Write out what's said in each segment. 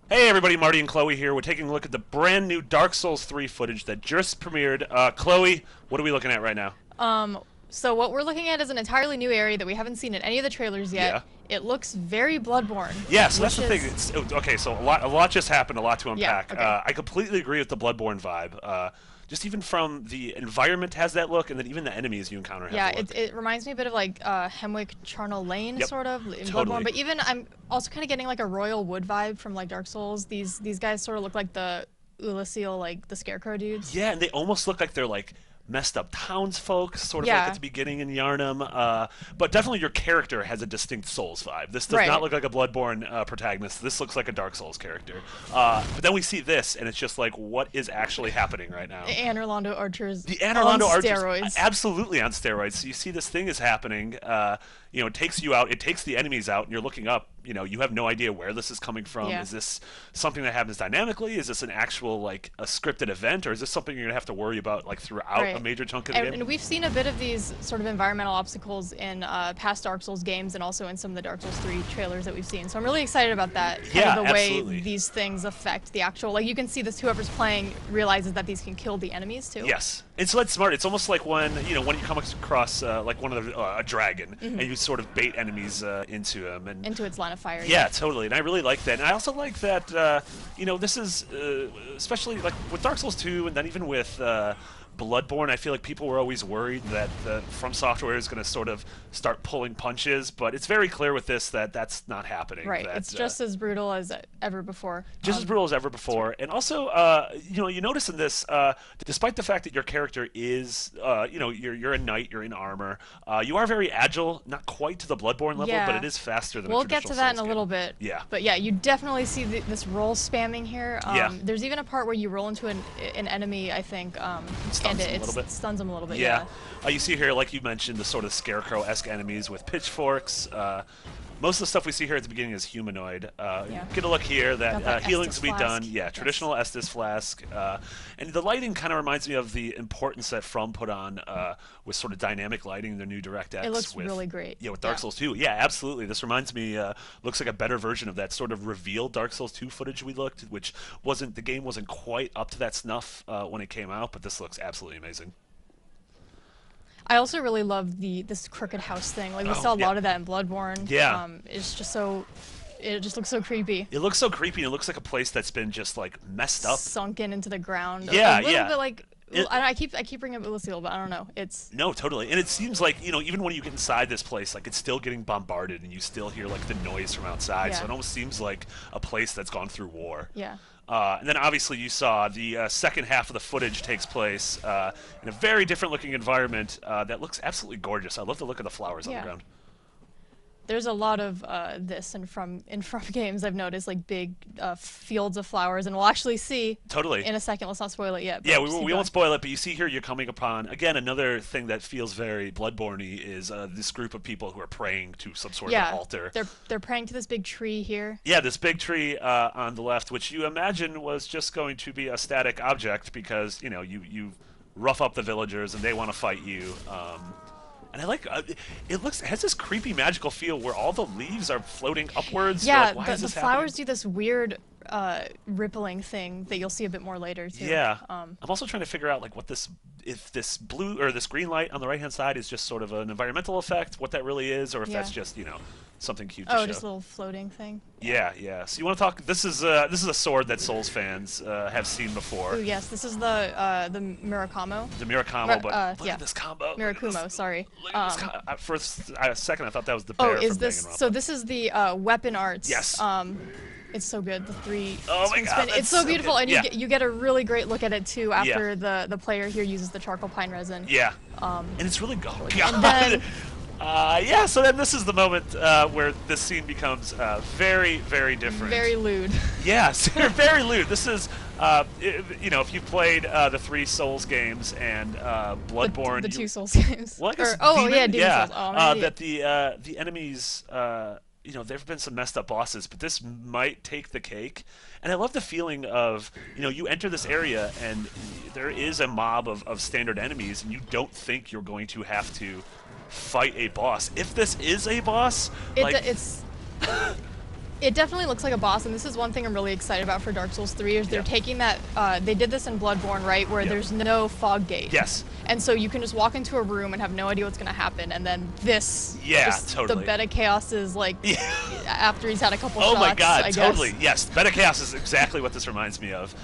Hey everybody, Marty and Chloe here. We're taking a look at the brand new Dark Souls 3 footage that just premiered. Chloe, what are we looking at right now? Um, so what we're looking at is an entirely new area that we haven't seen in any of the trailers yet. Yeah. It looks very Bloodborne, Yeah, so that's which the thing. is Okay, so a lot just happened, a lot to yeah, unpack. okay. I completely agree with the Bloodborne vibe. Just even from the environment has that look, and then even the enemies you encounter have Yeah, the look. it reminds me a bit of like Hemwick Charnel Lane Yep, sort of in Bloodborne, totally. but even I'm also kind of getting like a Royal Wood vibe from like Dark Souls. These guys sort of look like the Ulasil, like the Scarecrow dudes. Yeah, and they almost look like they're like messed up townsfolk, sort of like at Yeah, the beginning in Yarnum. But definitely your character has a distinct Souls vibe. This does not right. look like a Bloodborne protagonist. This looks like a Dark Souls character. But then we see this, and it's just like, what is actually happening right now? Anne Orlando Archer's The Anne on Orlando Archer's steroids. absolutely on steroids. So you see this thing is happening. It takes you out. It takes the enemies out, and you're looking up. You have no idea where this is coming from. Yeah. Is this something that happens dynamically? Is this an actual like a scripted event, or is this something you're gonna have to worry about like throughout a Right. major chunk of the game? And we've seen a bit of these sort of environmental obstacles in past Dark Souls games and also in some of the Dark Souls 3 trailers that we've seen. So I'm really excited about that. Kind Yeah, of the absolutely. way these things affect the actual, like you can see this, whoever's playing realizes that these can kill the enemies too. Yes, and so that's smart. It's almost like when you come across like one of a dragon, and you sort of bait enemies into them, and Into its line of fire. yeah, totally. And I really like that. And I also like that, this is, especially like with Dark Souls 2 and then even with Bloodborne, I feel like people were always worried that From Software is going to sort of start pulling punches, but it's very clear with this that that's not happening. Right. That, It's just as brutal as ever before. just as brutal as ever before. And also, you notice in this, despite the fact that your character is, you're a knight, you're in armor, you are very agile, not quite to the Bloodborne level, but Yeah. it is faster than a We'll get traditional to that in Souls a game. little bit. Yeah. But yeah, you definitely see this roll spamming here. Yeah. There's even a part where you roll into an enemy, I think, Stuns and them a it little bit. stuns them a little bit. Yeah. You see here, like you mentioned, the sort of scarecrow-esque enemies with pitchforks. Most of the stuff we see here at the beginning is humanoid. Yeah. Get a look here Got that that healing's Estus be done. flask. Yeah, Yes. traditional Estus flask. And the lighting kind of reminds me of the importance that From put on with sort of dynamic lighting in their new DirectX. It looks with, really great. Yeah, with Dark Souls 2. Yeah, absolutely. This reminds me, looks like a better version of that sort of revealed Dark Souls 2 footage we looked, which the game wasn't quite up to that snuff when it came out, but this looks absolutely amazing. I also really love this crooked house thing. Like we saw a yeah. lot of that in Bloodborne. Yeah. It's just so, it just looks so creepy. It looks so creepy. And it looks like a place that's been just like messed up. Sunken into the ground. Yeah, a little yeah. bit like. It- I keep bringing up Lucille, but I don't know. It's No, totally. And it seems like, even when you get inside this place, like it's still getting bombarded and you still hear like the noise from outside. So Yeah. it almost seems like a place that's gone through war. yeah. And then obviously you saw the second half of the footage takes place in a very different looking environment that looks absolutely gorgeous. I love the look of the flowers on the Yeah. ground. There's a lot of this from games I've noticed, like big fields of flowers, and we'll actually see Totally. in a second. Let's not spoil it yet. But Yeah, just keep we going. won't spoil it, but you see here you're coming upon, again, another thing that feels very Bloodborne-y is this group of people who are praying to some sort Yeah, of altar. they're praying to this big tree here. Yeah, this big tree on the left, which you imagine was just going to be a static object because, you rough up the villagers and they want to fight you. And I like it has this creepy magical feel where all the leaves are floating upwards. You're Yeah, like, why is the this flowers happening? do this weird rippling thing that you'll see a bit more later too. Yeah, I'm also trying to figure out like if this blue or this green light on the right hand side is just sort of an environmental effect, what that really is, or if that's Yeah. just something cute to Oh, show. just a little floating thing. Yeah, yeah. So you want to talk? This is a sword that Souls fans have seen before. Ooh, yes, this is the Murakamo. The Mirakamo, Mir- but look yeah. at this combo. Look at this- Mirakumo, sorry. Look at this for a second, I thought that was the Oh, bear is from this Danganronpa. so? This is the weapon arts. Yes. It's so good. The three. Oh my swing God, spin. that's It's so so beautiful, good. and Yeah. you get a really great look at it too Yeah. after the player here uses the charcoal pine resin. Yeah. And it's really oh and God. then- Yeah. So then this is the moment where this scene becomes very, very different. Very lewd. Yes, very lewd. This is, if you played the 3 Souls games and Bloodborne, The you- two Souls games. Well, I guess yeah, Demon Souls. Oh, I'm an idiot. that the enemies, there have been some messed up bosses, but this might take the cake. And I love the feeling of, you enter this area and there is a mob of standard enemies, and you don't think you're going to have to fight a boss. If this is a boss, like It's It definitely looks like a boss, and this is one thing I'm really excited about for Dark Souls 3, is they're taking that, they did this in Bloodborne, right, where there's no fog gate. Yes. And so you can just walk into a room and have no idea what's going to happen, and then this, totally. the Beta Chaos is like, after he's had a couple oh shots, my god, I totally. guess. Yes, Beta Chaos is exactly what this reminds me of.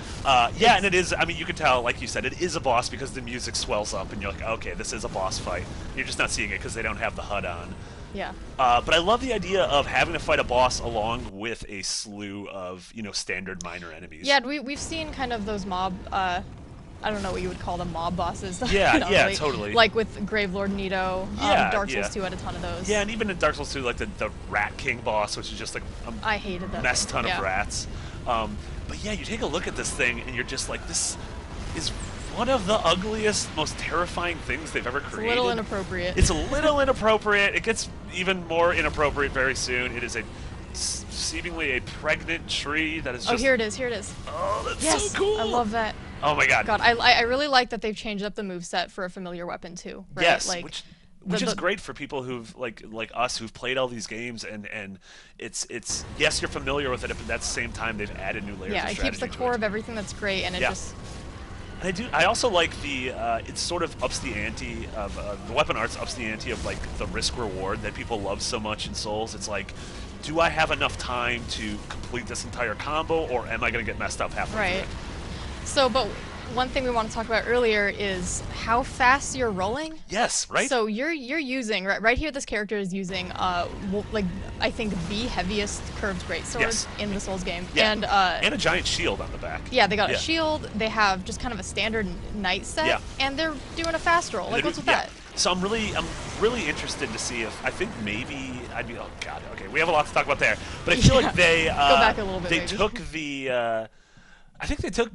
Yeah, and it is, I mean, you can tell, like you said, it is a boss because the music swells up, and you're like, okay, this is a boss fight. You're just not seeing it because they don't have the HUD on. Yeah. But I love the idea of having to fight a boss along with a slew of, you know, standard minor enemies. Yeah, we've seen kind of those mob, I don't know what you would call them, mob bosses. Yeah, yeah, totally. Like with Gravelord Nito, Dark Souls 2 had a ton of those. Yeah, and even in Dark Souls 2, like the Rat King boss, which is just like I hated that mess thing. ton of rats. But yeah, you take a look at this thing, and you're just like, this is one of the ugliest, most terrifying things they've ever created. It's a little inappropriate. It's a little inappropriate. It gets even more inappropriate very soon. It is seemingly a pregnant tree that is just... Oh, here it is, here it is. Oh, that's so cool. I love that. Oh my god. God, I really like that they've changed up the moveset for a familiar weapon too. Right? Yes, like, which is great for people who've like us who've played all these games, and it's yes, you're familiar with it, but at the same time they've added new layers of strategy. Yeah, it keeps the core of everything that's great, and it just... And I also like the, it sort of ups the ante of, the weapon arts ups the ante of, like, the risk-reward that people love so much in Souls. It's like, do I have enough time to complete this entire combo, or am I going to get messed up halfway through it? So, but one thing we want to talk about earlier is how fast you're rolling. Yes, right? So you're using, right here this character is using, like, I think the heaviest curved greatsword in the Souls game. Yeah. And a giant shield on the back. Yeah, they got a shield, they have just kind of a standard knight set, and they're doing a fast roll. Like, what's with that? So I'm really interested to see if, I think maybe I'd be, oh god, okay, we have a lot to talk about there. But I feel like they, go back a little bit, they took the, I think they took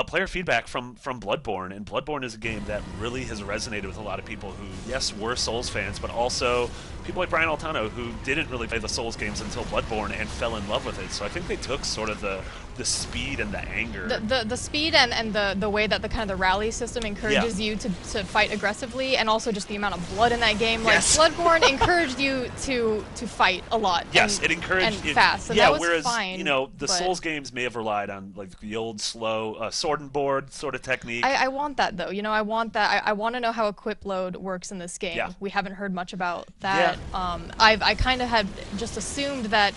player feedback from Bloodborne, and Bloodborne is a game that really has resonated with a lot of people who, yes, were Souls fans, but also people like Brian Altano who didn't really play the Souls games until Bloodborne and fell in love with it. So I think they took sort of the speed and the anger. The speed and the way that the kind of the rally system encourages you to fight aggressively, and also just the amount of blood in that game. Like Bloodborne encouraged you to fight a lot. Yes, it encouraged and fast. And that was whereas fine, you know the Souls games may have relied on like the old slow sword and board sort of technique. I want that though. You know, I want that. I want to know how equip load works in this game. Yeah. We haven't heard much about that. I kind of had just assumed that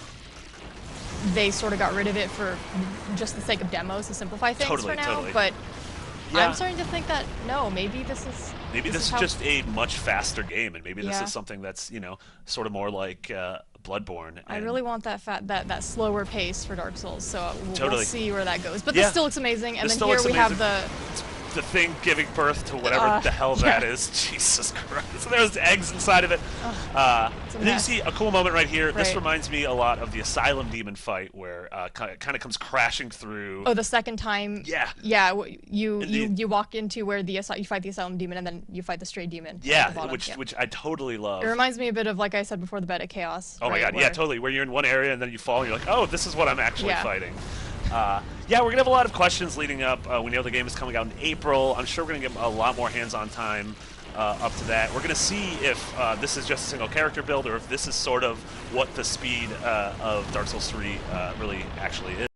they sort of got rid of it for just the sake of demos to simplify things for now. But I'm starting to think that no, maybe this is just a much faster game, and maybe this is something that's, you know, sort of more like Bloodborne. I really want that slower pace for Dark Souls, so we'll see where that goes. But this this still looks amazing, and then here we have the thing giving birth to whatever the hell that is. Jesus Christ. So there's eggs inside of it. And then you see a cool moment right here. This reminds me a lot of the Asylum Demon fight where kind of comes crashing through. Oh, the second time. Yeah. Yeah, you walk into where you fight the Asylum Demon, and then you fight the Stray Demon. Yeah, which I totally love. It reminds me a bit of, like I said before, the Beta Chaos. Oh my god, yeah, totally. Where you're in one area and then you fall and you're like, oh, this is what I'm actually fighting. Yeah, we're going to have a lot of questions leading up. We know the game is coming out in April. I'm sure we're going to get a lot more hands-on time up to that. We're going to see if this is just a single character build or if this is sort of what the speed of Dark Souls 3 really actually is.